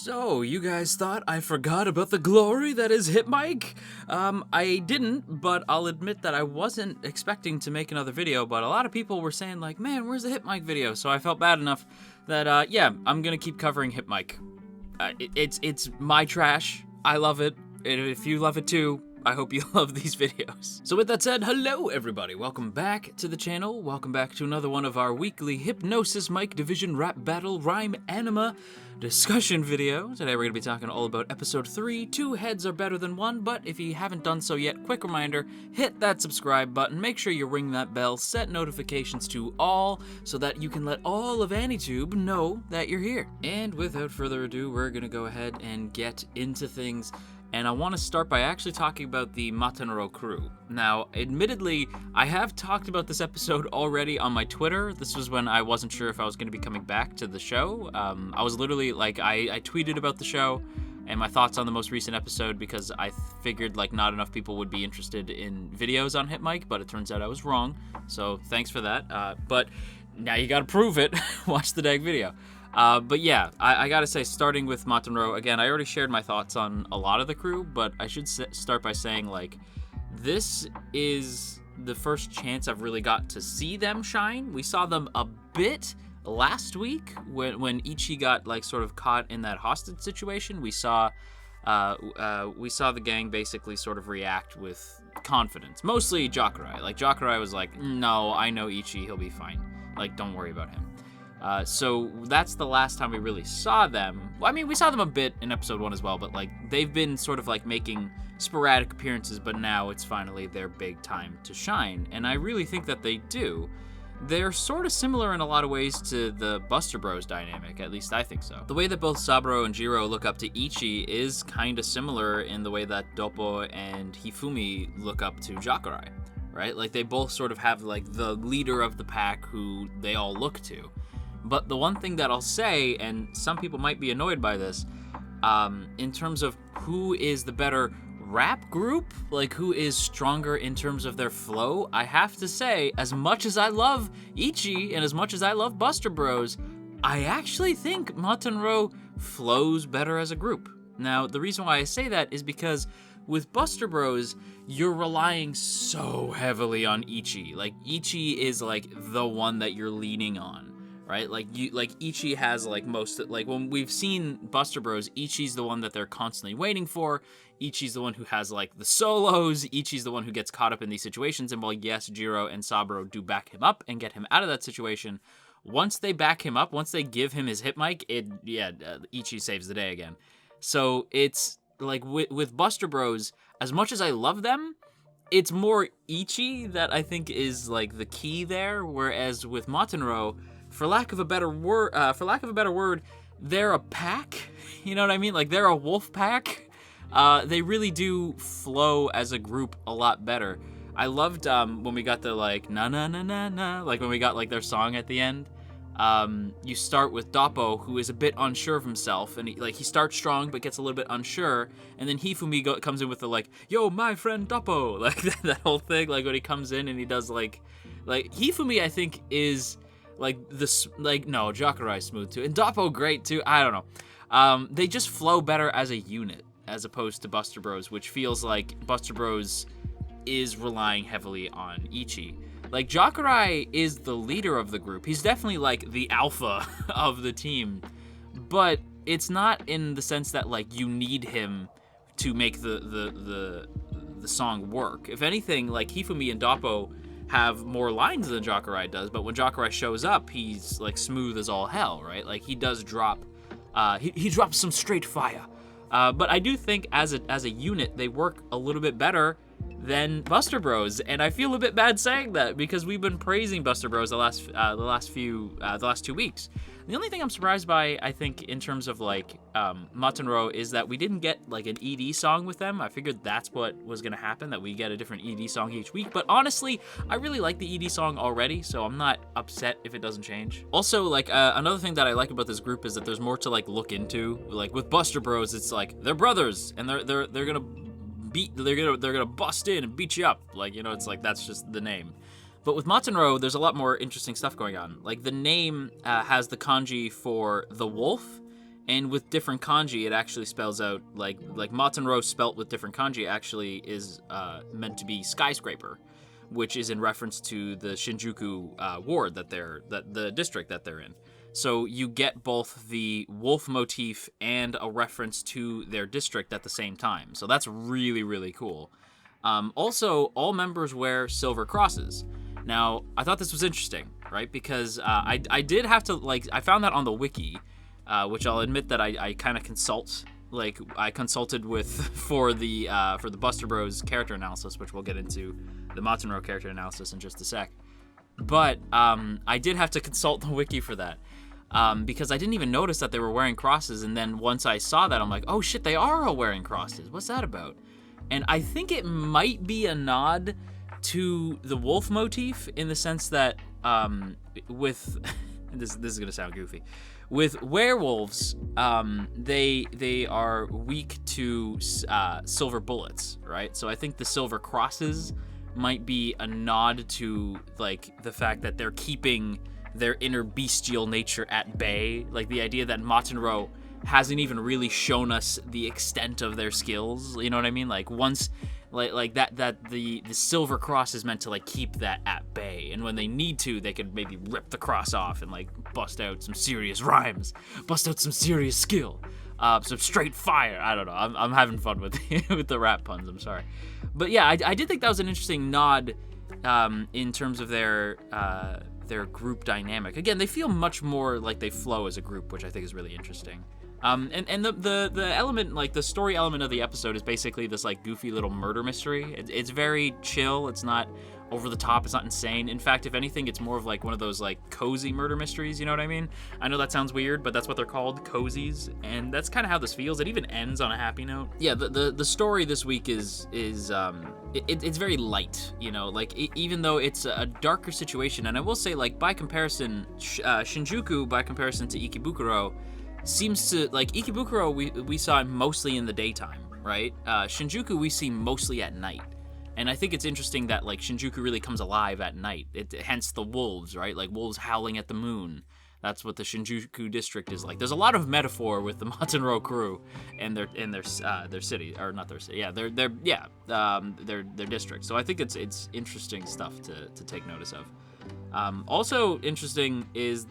So, you guys thought I forgot about the glory that is hypmic? I didn't, but I'll admit that I wasn't expecting to make another video, but a lot of people were saying like, man, where's the hypmic video? So I felt bad enough that, yeah, I'm gonna keep covering hypmic. It's my trash. I love it. And if you love it too, I hope you love these videos. So with that said, hello everybody. Welcome back to the channel. Welcome back to another one of our weekly Hypnosis Mic Division Rap Battle Rhyme Anima discussion video. Today we're gonna be talking all about episode 3, Two Heads Are Better Than One, but if you haven't done so yet, quick reminder, hit that subscribe button, make sure you ring that bell, set notifications to all, so that you can let all of AniTube know that you're here. And without further ado, we're gonna go ahead and get into things. And I want to start by actually talking about the Matenro crew. Now, admittedly, I have talked about this episode already on my Twitter. This was when I wasn't sure if I was going to be coming back to the show. I was literally, like, I tweeted about the show and my thoughts on the most recent episode because I figured, like, not enough people would be interested in videos on hypmic, but it turns out I was wrong. So, thanks for that. But now you gotta prove it. Watch the dang video. But yeah, I gotta say, starting with Matenro, again, I already shared my thoughts on a lot of the crew, but I should start by saying, like, this is the first chance I've really got to see them shine. We saw them a bit last week when Ichi got, like, sort of caught in that hostage situation. We saw the gang basically sort of react with confidence. Mostly Jakurai. Like, Jakurai was like, no, I know Ichi, he'll be fine. Like, don't worry about him. So that's the last time we really saw them. Well, I mean, we saw them a bit in episode 1 as well, but like they've been sort of like making sporadic appearances, but now it's finally their big time to shine. And I really think that they do. They're sort of similar in a lot of ways to the Buster Bros dynamic, at least I think so. The way that both Saburo and Jiro look up to Ichi is kind of similar in the way that Doppo and Hifumi look up to Jakurai, right? Like they both sort of have like the leader of the pack who they all look to. But the one thing that I'll say, and some people might be annoyed by this, in terms of who is the better rap group, like who is stronger in terms of their flow, I have to say, as much as I love Ichi and as much as I love Buster Bros, I actually think Matenro flows better as a group. Now, the reason why I say that is because with Buster Bros, you're relying so heavily on Ichi. Like, Ichi is like the one that you're leaning on. Right, like Ichi has like most, like when we've seen Buster Bros, Ichi's the one that they're constantly waiting for. Ichi's the one who has like the solos. Ichi's the one who gets caught up in these situations. And while yes, Jiro and Saburo do back him up and get him out of that situation, once they back him up, once they give him his hypmic, Ichi saves the day again. So it's like with Buster Bros, as much as I love them, it's more Ichi that I think is like the key there. Whereas with Matenro, for lack of a better word, they're a pack. You know what I mean? Like they're a wolf pack. They really do flow as a group a lot better. I loved when we got the like na na na na na, like when we got like their song at the end. You start with Doppo, who is a bit unsure of himself, and he starts strong but gets a little bit unsure, and then Hifumi comes in with the like, "Yo, my friend Doppo," like that whole thing. Like when he comes in and he does like Hifumi, I think is. Like this, like no, Jakurai smooth too, and Doppo great too. I don't know. They just flow better as a unit as opposed to Buster Bros, which feels like Buster Bros is relying heavily on Ichi. Like Jakurai is the leader of the group. He's definitely like the alpha of the team, but it's not in the sense that like you need him to make the song work. If anything, like Hifumi and Doppo have more lines than Jakurai does, but when Jakurai shows up, he's like smooth as all hell, right? Like he does drop, he drops some straight fire. But I do think as a unit, they work a little bit better than Buster Bros, and I feel a bit bad saying that because we've been praising Buster Bros the last 2 weeks. The only thing I'm surprised by, I think, in terms of like Matenro, is that we didn't get like an ED song with them. I figured that's what was gonna happen, that we get a different ED song each week. But honestly, I really like the ED song already, so I'm not upset if it doesn't change. Also, like another thing that I like about this group is that there's more to like look into. Like with Buster Bros, it's like they're brothers and they're gonna bust in and beat you up. Like, you know, it's like that's just the name. But with Matenro, there's a lot more interesting stuff going on. Like the name has the kanji for the wolf, And with different kanji, it actually spells out, like Matenro spelt with different kanji actually is meant to be skyscraper, which is in reference to the Shinjuku ward that the district that they're in. So you get both the wolf motif and a reference to their district at the same time. So that's really, really cool. Also, all members wear silver crosses. Now, I thought this was interesting, right? Because I did have to, I found that on the wiki, which I'll admit that I kind of consult. I consulted with for the Buster Bros character analysis, which we'll get into the Matenro character analysis in just a sec. But I did have to consult the wiki for that. Because I didn't even notice that they were wearing crosses, and then once I saw that, I'm like, oh shit, they are all wearing crosses. What's that about? And I think it might be a nod to the wolf motif in the sense that with this is gonna sound goofy. With werewolves, they are weak to silver bullets, right? So I think the silver crosses might be a nod to the fact that they're keeping their inner bestial nature at bay. Like the idea that Matenro hasn't even really shown us the extent of their skills. You know what I mean? Like once, that the silver cross is meant to keep that at bay, and when they need to, they can maybe rip the cross off and bust out some serious rhymes, bust out some serious skill, some straight fire. I don't know. I'm having fun with with the rap puns. I'm sorry, but yeah, I did think that was an interesting nod in terms of their group dynamic. Again, they feel much more like they flow as a group, which I think is really interesting. And the element, the story element of the episode is basically this goofy little murder mystery. It's very chill. It's not over the top. It's not insane. In fact, if anything, it's more of one of those cozy murder mysteries. You know what I mean? I know that sounds weird, but that's what they're called, cozies. And that's kind of how this feels. It even ends on a happy note. Yeah, the story this week is it's very light. You know, even though it's a darker situation, and I will say by comparison, Shinjuku by comparison to Ikebukuro seems to Ikebukuro we saw mostly in the daytime, right? Shinjuku we see mostly at night. And I think it's interesting that Shinjuku really comes alive at night. Hence the wolves, right? Wolves howling at the moon. That's what the Shinjuku district is like. There's a lot of metaphor with the Matenro crew and their city, or not their city. Yeah, their district. So I think it's interesting stuff to take notice of. Also interesting is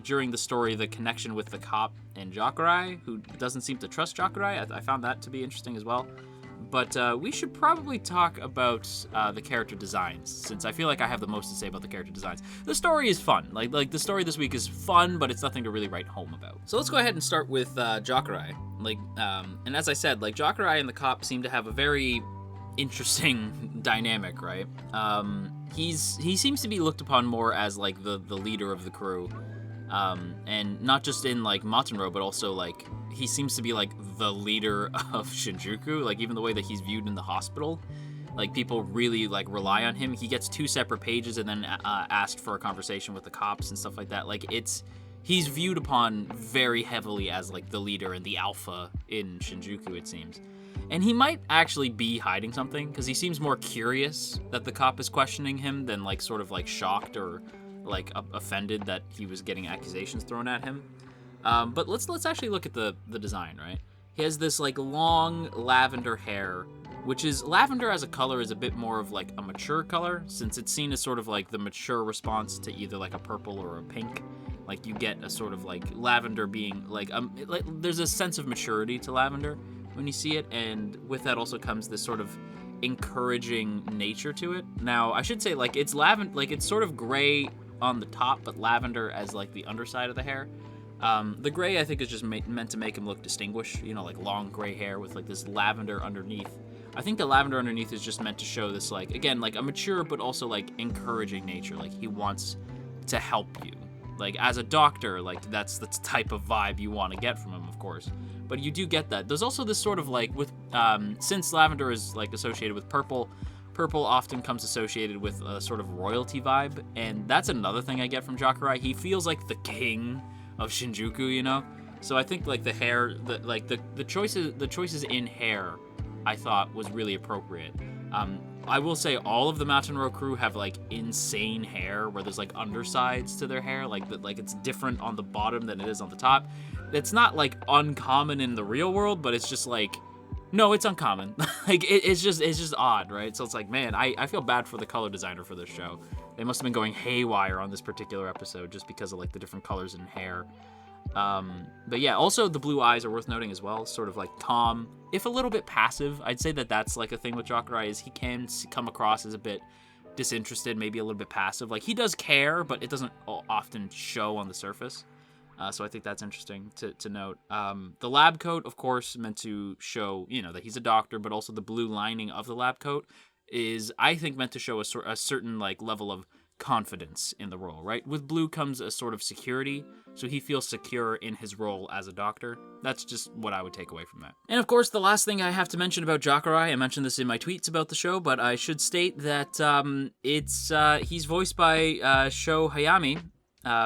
during the story, the connection with the cop and Jakurai, who doesn't seem to trust Jakurai. I found that to be interesting as well. But we should probably talk about the character designs, since I feel like I have the most to say about the character designs. The story is fun. The story this week is fun, but it's nothing to really write home about. So let's go ahead and start with Jakurai. And as I said, Jakurai and the cop seem to have a very interesting dynamic, right? He seems to be looked upon more as the leader of the crew, and not just in Matenro, but also he seems to be the leader of Shinjuku. Even the way that he's viewed in the hospital, people really rely on him. He gets 2 separate pages and then asked for a conversation with the cops and stuff like that. He's viewed upon very heavily as the leader and the alpha in Shinjuku, it seems. And he might actually be hiding something, because he seems more curious that the cop is questioning him than shocked or offended that he was getting accusations thrown at him. But let's actually look at the design, right? He has this long lavender hair, which is lavender as a color is a bit more of a mature color, since it's seen as sort of the mature response to either a purple or a pink. You get a sort of lavender being there's a sense of maturity to lavender when you see it, and with that also comes this sort of encouraging nature to it. Now, I should say it's lavender, it's sort of gray on the top, but lavender as the underside of the hair. The gray I think is just meant to make him look distinguished, long gray hair with this lavender underneath. I think the lavender underneath is just meant to show this again a mature but also encouraging nature. He wants to help you. As a doctor, that's the type of vibe you want to get from him, of course. But you do get that. There's also this sort of with since lavender is associated with purple often comes associated with a sort of royalty vibe, and that's another thing I get from Jakurai. He feels like the king of Shinjuku, you know? So I think the hair, the choices in hair, I thought was really appropriate. I will say all of the Matenro crew have insane hair where there's undersides to their hair, it's different on the bottom than it is on the top. it's not like uncommon in the real world, but it's just like, no, it's uncommon. Like it's just odd, right? So it's like, man, I feel bad for the color designer for this show. They must have been going haywire on this particular episode just because of like the different colors in hair. But yeah, also the blue eyes are worth noting as well. Sort of like calm, if a little bit passive. I'd say that that's like a thing with Jakurai, is he can come across as a bit disinterested, maybe a little bit passive. Like he does care, but it doesn't often show on the surface. So I think that's interesting to note. The lab coat, of course, meant to show, that he's a doctor, but also the blue lining of the lab coat is, I think, meant to show a certain like level of confidence in the role, right? With blue comes a sort of security, so he feels secure in his role as a doctor. That's just what I would take away from that. And of course, the last thing I have to mention about Jakurai, I mentioned this in my tweets about the show, but I should state that he's voiced by Sho Hayami,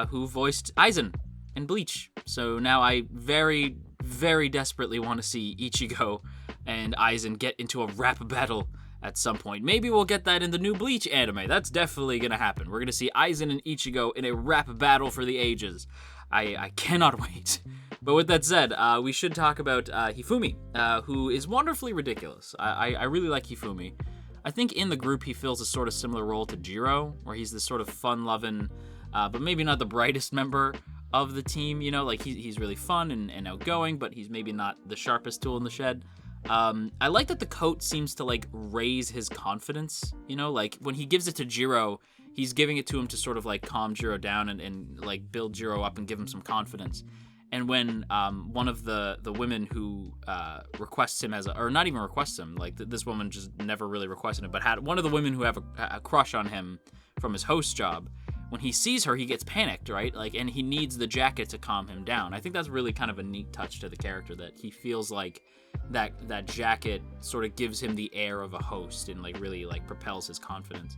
who voiced Aizen in Bleach. So now I very, very desperately want to see Ichigo and Aizen get into a rap battle at some point. Maybe we'll get that in the new Bleach anime. That's definitely gonna happen. We're gonna see Aizen and Ichigo in a rap battle for the ages. I cannot wait. But with that said, we should talk about Hifumi, who is wonderfully ridiculous. I really like Hifumi. I think in the group he fills a sort of similar role to Jiro, where he's this sort of fun-loving, but maybe not the brightest member of the team. Like he's really fun and outgoing, but he's maybe not the sharpest tool in the shed. I like that the coat seems to like raise his confidence, like when he gives it to Jiro, he's giving it to him to sort of like calm Jiro down and like build Jiro up and give him some confidence. And when one of the women who requests him or not even requests him, like this woman just never really requested him, but had one of the women who have a crush on him from his host job, when he sees her, he gets panicked, right? Like, and he needs the jacket to calm him down. I think that's really kind of a neat touch to the character, that he feels like that jacket sort of gives him the air of a host and like really like propels his confidence.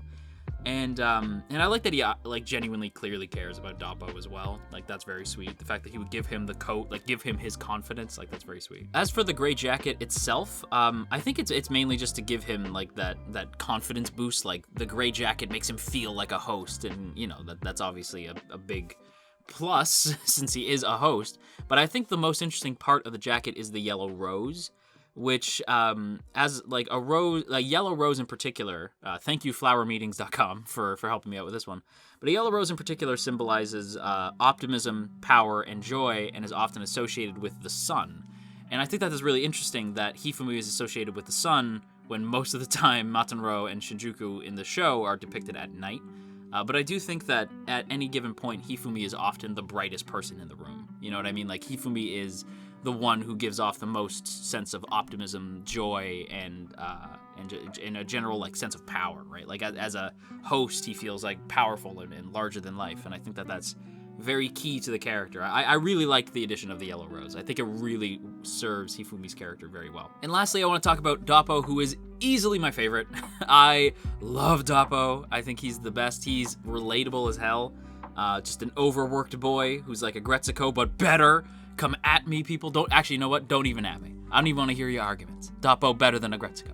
And I like that he like genuinely clearly cares about Doppo as well. Like that's very sweet. The fact that he would give him the coat, like give him his confidence, like that's very sweet. As for the gray jacket itself, I think it's mainly just to give him like that confidence boost. Like the gray jacket makes him feel like a host, and that's obviously a big plus since he is a host. But I think the most interesting part of the jacket is the yellow rose, which as like a rose, a yellow rose in particular, thank you flowermeetings.com for helping me out with this one, but a yellow rose in particular symbolizes optimism, power, and joy, and is often associated with the sun. And I think that is really interesting that Hifumi is associated with the sun when most of the time Matenro and Shinjuku in the show are depicted at night. But I do think that at any given point, Hifumi is often the brightest person in the room. You know what I mean? Like Hifumi is the one who gives off the most sense of optimism, joy, and in a general like sense of power, right? Like as a host, he feels like powerful and larger than life, and I think that that's very key to the character. I really liked the addition of the yellow rose. I think it really serves Hifumi's character very well. And lastly, I want to talk about Doppo, who is easily my favorite. I love Doppo. I think he's the best. He's relatable as hell. Just an overworked boy who's like a Gretsuko, but better. Come at me, people. Don't actually, you know what? Don't even at me. I don't even want to hear your arguments. Doppo better than a Gretsuko.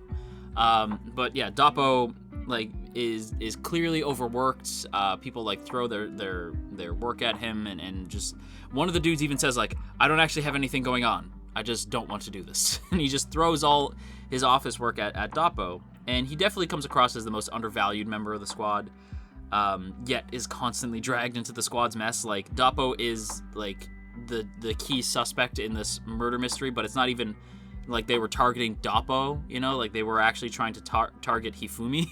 But yeah, Doppo like is clearly overworked. People like throw their work at him, and just one of the dudes even says like, I don't actually have anything going on. I just don't want to do this. And he just throws all his office work at Doppo. And he definitely comes across as the most undervalued member of the squad, yet is constantly dragged into the squad's mess. Like Doppo is like the key suspect in this murder mystery, but it's not even like they were targeting Doppo, like they were actually trying to target Hifumi.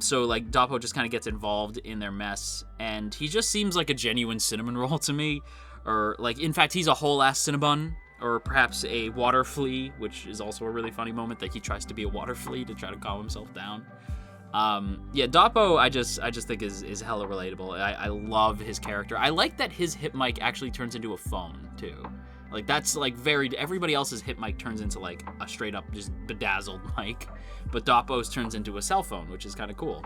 So like Doppo just kind of gets involved in their mess, and he just seems like a genuine cinnamon roll to me, or like in fact he's a whole ass Cinnabon, or perhaps a water flea, which is also a really funny moment that he tries to be a water flea to try to calm himself down. Yeah, Doppo I just think is hella relatable. I love his character. I like that his hypmic actually turns into a phone too. Like that's like everybody else's hypmic turns into like a straight up just bedazzled mic, but Doppo's turns into a cell phone, which is kind of cool.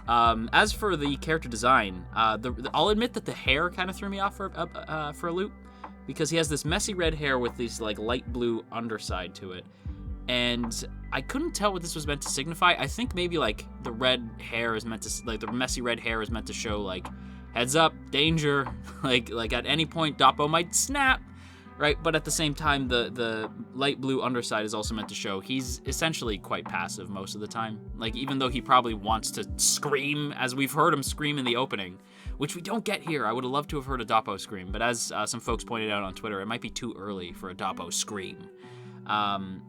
As for the character design, I'll admit that the hair kind of threw me off for a loop, because he has this messy red hair with this like light blue underside to it. And I couldn't tell what this was meant to signify. I think maybe like the red hair is meant to, like the messy red hair is meant to show like, heads up, danger. like at any point Doppo might snap. right? But at the same time, the light blue underside is also meant to show he's essentially quite passive most of the time. Like, even though he probably wants to scream, as we've heard him scream in the opening, which we don't get here. I would have loved to have heard a Doppo scream, but as some folks pointed out on Twitter, it might be too early for a Doppo scream.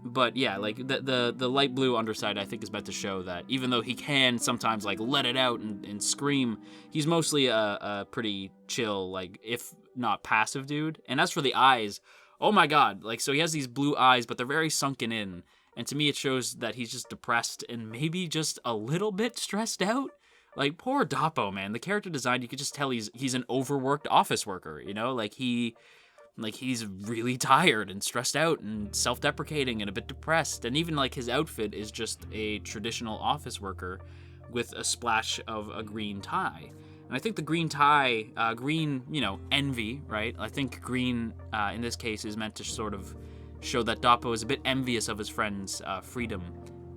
But yeah, like the light blue underside I think is meant to show that even though he can sometimes like let it out and scream, he's mostly a pretty chill, like if not passive dude. And as for the eyes, oh my god, like so he has these blue eyes, but they're very sunken in. And to me it shows that he's just depressed and maybe just a little bit stressed out. Like poor Doppo, man. The character design, you could just tell he's an overworked office worker, you know? Like he's really tired and stressed out and self-deprecating and a bit depressed. And even like his outfit is just a traditional office worker with a splash of a green tie. And I think the green tie, green, you know, envy, right? I think green in this case is meant to sort of show that Doppo is a bit envious of his friend's freedom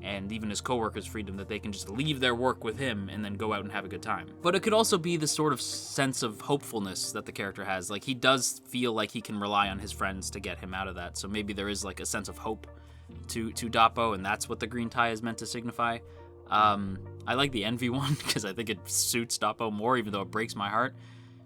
and even his coworkers' freedom, that they can just leave their work with him and then go out and have a good time. But it could also be the sort of sense of hopefulness that the character has. Like, he does feel like he can rely on his friends to get him out of that, so maybe there is like a sense of hope to Doppo, and that's what the green tie is meant to signify. I like the envy one, because I think it suits Doppo more, even though it breaks my heart.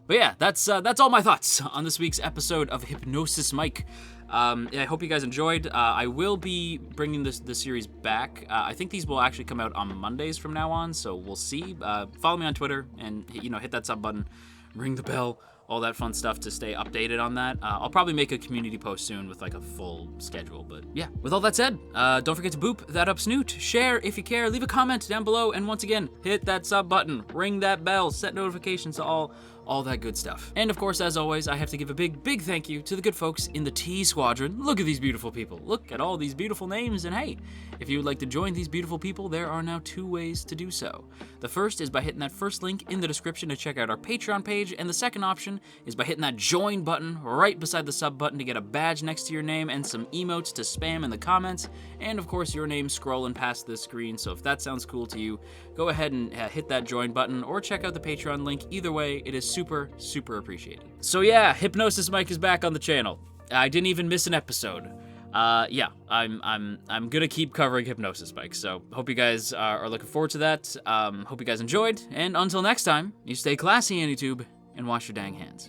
But yeah, that's all my thoughts on this week's episode of Hypnosis Mic. I hope you guys enjoyed. I will be bringing the series back. I think these will actually come out on Mondays from now on, so we'll see. Follow me on Twitter and, you know, hit that sub button, ring the bell, all that fun stuff to stay updated on that. I'll probably make a community post soon with like a full schedule, but yeah. With all that said, don't forget to boop that up snoot, share if you care, leave a comment down below, and once again, hit that sub button, ring that bell, set notifications to all that good stuff. And of course, as always, I have to give a big thank you to the good folks in the T Squadron. Look at these beautiful people. Look at all these beautiful names. And hey, if you would like to join these beautiful people, there are now 2 ways to do so. The first is by hitting that first link in the description to check out our Patreon page, and the second option is by hitting that join button right beside the sub button to get a badge next to your name and some emotes to spam in the comments, and of course your name scrolling past this screen. So if that sounds cool to you, go ahead and hit that join button or check out the Patreon link. Either way, it is super appreciated. So yeah, Hypnosis Mic is back on the channel. I didn't even miss an episode. Yeah, I'm gonna keep covering Hypnosis Mic, so hope you guys are looking forward to that. Hope you guys enjoyed, and until next time, you stay classy, AnyTube, and wash your dang hands.